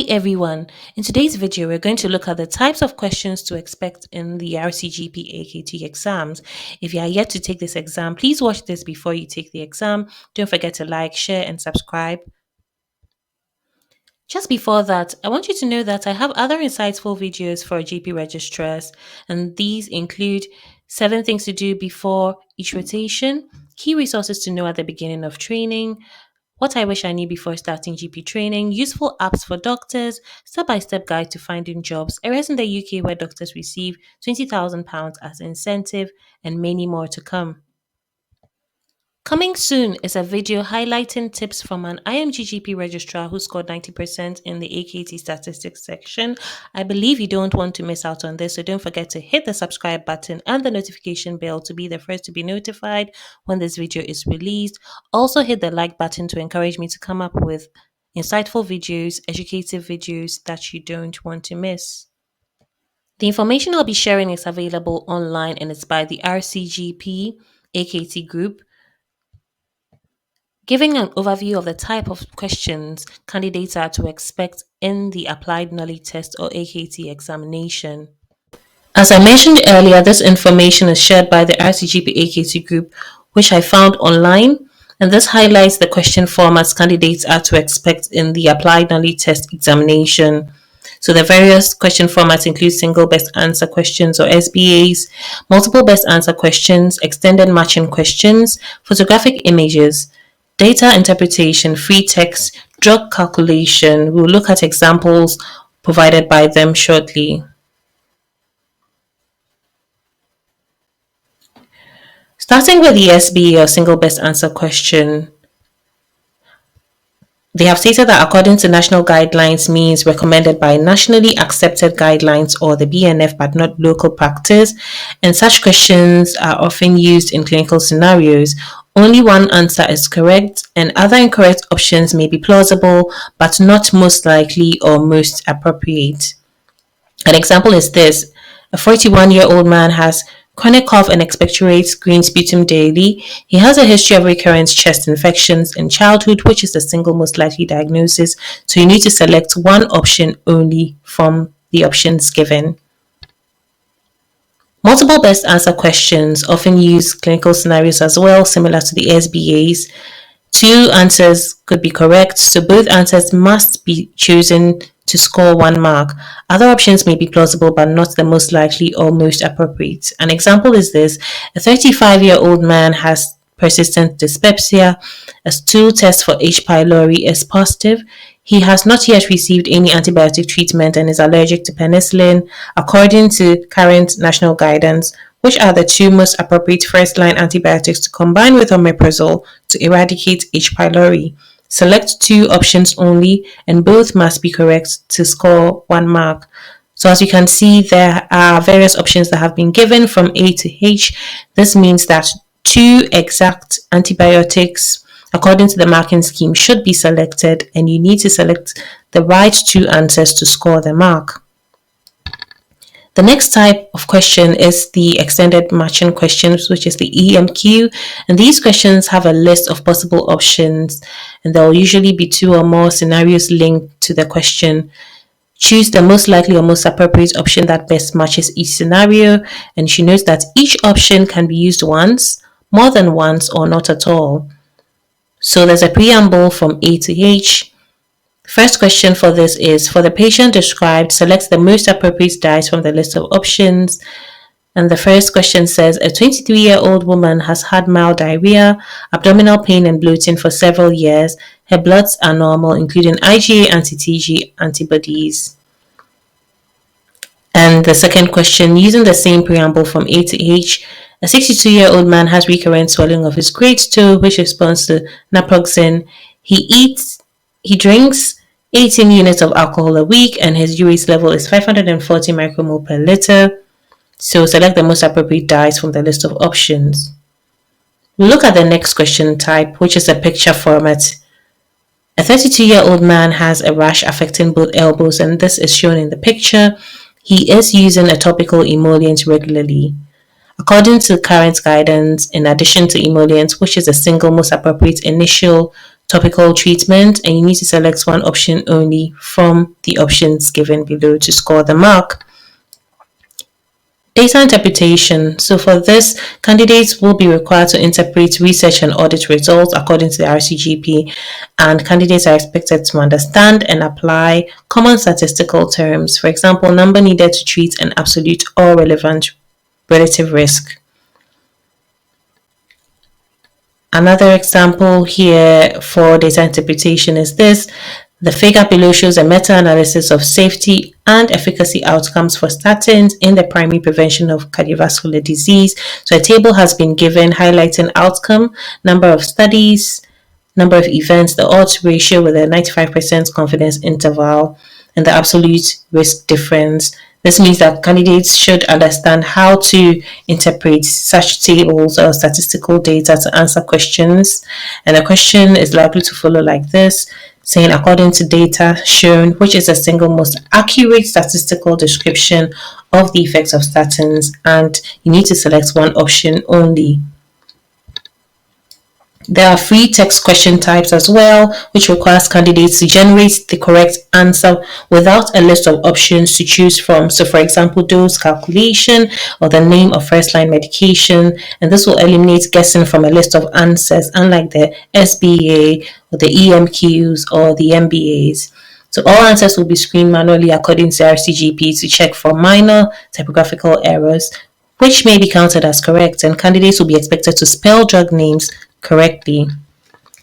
everyone. In today's video, we're going to look at the types of questions to expect in the RCGP AKT exams. If you are yet to take this exam, please watch this before you take the exam. Don't forget to like, share, and subscribe. Just before that, I want you to know that I have other insightful videos for GP registrars, and these include 7 things to do before each rotation, key resources to know at the beginning of training, what I wish I knew before starting GP training, useful apps for doctors, step-by-step guide to finding jobs, areas in the UK where doctors receive £20,000 as incentive, and many more to come. Coming soon is a video highlighting tips from an IMGGP registrar who scored 90% in the AKT statistics section. I believe you don't want to miss out on this, so don't forget to hit the subscribe button and the notification bell to be the first to be notified when this video is released. Also hit the like button to encourage me to come up with insightful videos, educative videos that you don't want to miss. The information I'll be sharing is available online and it's by the RCGP AKT group, giving an overview of the type of questions candidates are to expect in the Applied Knowledge Test or AKT examination. As I mentioned earlier, this information is shared by the RCGP AKT group, which I found online, and this highlights the question formats candidates are to expect in the Applied Knowledge Test examination. So the various question formats include single best answer questions or SBAs, multiple best answer questions, extended matching questions, photographic images, data interpretation, free text, drug calculation. We'll look at examples provided by them shortly. Starting with the SBA or single best answer question, they have stated that according to national guidelines means recommended by nationally accepted guidelines or the BNF but not local practice, and such questions are often used in clinical scenarios. Only one answer is correct, and other incorrect options may be plausible but not most likely or most appropriate. An example is this: a 41-year-old man has chronic cough and expectorates green sputum daily. He has a history of recurrent chest infections in childhood, which is the single most likely diagnosis, so you need to select one option only from the options given. Multiple best answer questions often use clinical scenarios as well, similar to the SBAs. 2 answers could be correct, so both answers must be chosen to score 1 mark. Other options may be plausible but not the most likely or most appropriate. An example is this: a 35-year-old man has persistent dyspepsia. A stool test for H. pylori is positive. He has not yet received any antibiotic treatment and is allergic to penicillin. According to current national guidance, which are the 2 most appropriate first-line antibiotics to combine with omeprazole to eradicate H. pylori? Select 2 options only, and both must be correct to score 1 mark. So as you can see, there are various options that have been given from A to H. This means that 2 exact antibiotics according to the marking scheme should be selected, and you need to select the right 2 answers to score the mark. The next type of question is the extended matching questions, which is the EMQ, and these questions have a list of possible options, and there will usually be 2 or more scenarios linked to the question. Choose the most likely or most appropriate option that best matches each scenario, and she notes that each option can be used once, more than once, or not at all. So there's a preamble from A to H. First question for this is: for the patient described, select the most appropriate diet from the list of options. And the first question says, a 23-year-old woman has had mild diarrhea, abdominal pain and bloating for several years. Her bloods are normal, including IgA anti-TG antibodies. And the second question, using the same preamble from A to H, a 62-year-old man has recurrent swelling of his great toe, which responds to naproxen. He drinks 18 units of alcohol a week, and his urate level is 540 micromole per liter. So select the most appropriate diet from the list of options. We'll look at the next question type, which is a picture format. A 32-year-old man has a rash affecting both elbows, and this is shown in the picture. He is using a topical emollient regularly. According to current guidance, in addition to emollients, which is the single most appropriate initial topical treatment, and you need to select one option only from the options given below to score the mark. Data interpretation. So for this, candidates will be required to interpret research and audit results according to the RCGP, and candidates are expected to understand and apply common statistical terms. For example, number needed to treat an absolute or relevant relative risk. Another example here for data interpretation is this. The figure below shows a meta-analysis of safety and efficacy outcomes for statins in the primary prevention of cardiovascular disease. So a table has been given highlighting outcome, number of studies, number of events, the odds ratio with a 95% confidence interval, and the absolute risk difference. This means that candidates should understand how to interpret such tables or statistical data to answer questions. And the question is likely to follow like this, saying according to data shown, which is the single most accurate statistical description of the effects of statins, and you need to select one option only. There are free text question types as well, which requires candidates to generate the correct answer without a list of options to choose from. So for example, dose calculation or the name of first-line medication, and this will eliminate guessing from a list of answers, unlike the SBA or the EMQs or the MBAs. So all answers will be screened manually according to RCGP to check for minor typographical errors, which may be counted as correct, and candidates will be expected to spell drug names correctly.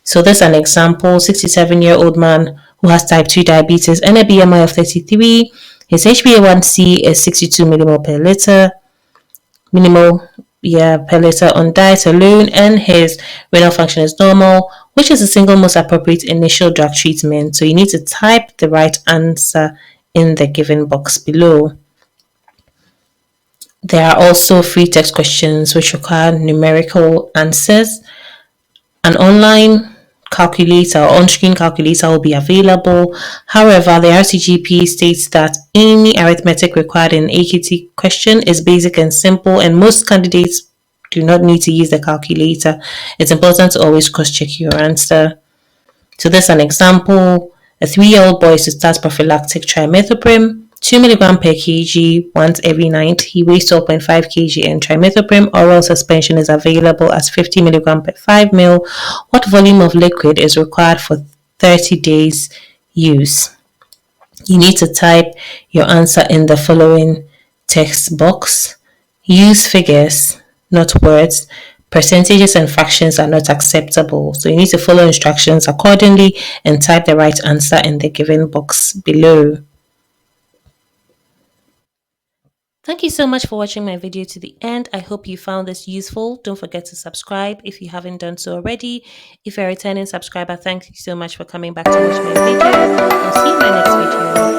So this is an example, 67-year-old man who has type 2 diabetes and a BMI of 33. His HbA1c is 62 millimole per liter, per liter on diet alone, and his renal function is normal, which is the single most appropriate initial drug treatment. So you need to type the right answer in the given box below. There are also free text questions which require numerical answers. An online calculator or on-screen calculator will be available. However, the RCGP states that any arithmetic required in an AKT question is basic and simple, and most candidates do not need to use the calculator. It's important to always cross-check your answer. So this is an example. A 3-year-old boy is to start prophylactic trimethoprim, 2 mg per kg once every night. He weighs 12.5 kg, and trimethoprim oral suspension is available as 50 mg per 5 ml. What volume of liquid is required for 30 days use? You need to type your answer in the following text box. Use figures, not words. Percentages and fractions are not acceptable, so you need to follow instructions accordingly and type the right answer in the given box below. Thank you so much for watching my video to the end. I hope you found this useful. Don't forget to subscribe if you haven't done so already. If you're a returning subscriber, thank you so much for coming back to watch my video. I'll see you in my next video.